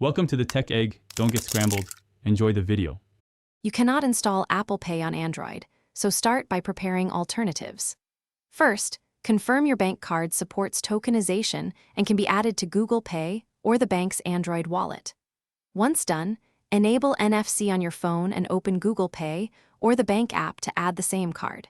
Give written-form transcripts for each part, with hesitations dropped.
Welcome to the Tech Egg. Don't get scrambled. Enjoy the video. You cannot install Apple Pay on Android, so start by preparing alternatives. First, confirm your bank card supports tokenization and can be added to Google Pay or the bank's Android wallet. Once done, enable NFC on your phone and open Google Pay or the bank app to add the same card.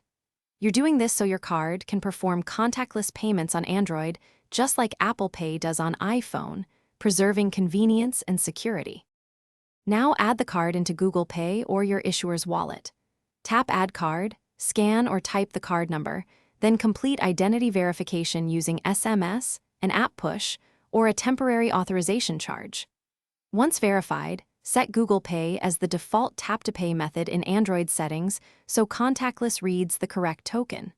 You're doing this so your card can perform contactless payments on Android just like Apple Pay does on iPhone, preserving convenience and security. Now add the card into Google Pay or your issuer's wallet. Tap Add Card, scan or type the card number, then complete identity verification using SMS, an app push, or a temporary authorization charge. Once verified, set Google Pay as the default tap-to-pay method in Android settings so contactless reads the correct token.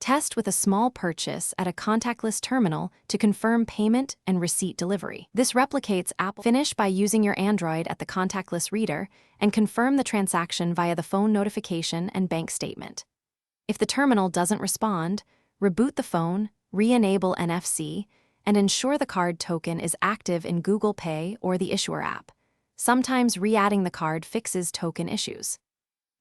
Test with a small purchase at a contactless terminal to confirm payment and receipt delivery. This replicates Apple. Finish by using your Android at the contactless reader and confirm the transaction via the phone notification and bank statement. If the terminal doesn't respond, reboot the phone, re-enable NFC, and ensure the card token is active in Google Pay or the issuer app. Sometimes re-adding the card fixes token issues.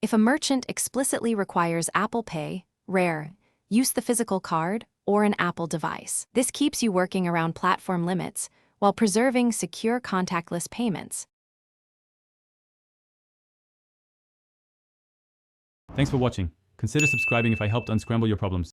If a merchant explicitly requires Apple Pay, rare, use the physical card or an Apple device. This keeps you working around platform limits while preserving secure contactless payments. Thanks for watching. Consider subscribing if I helped unscramble your problems.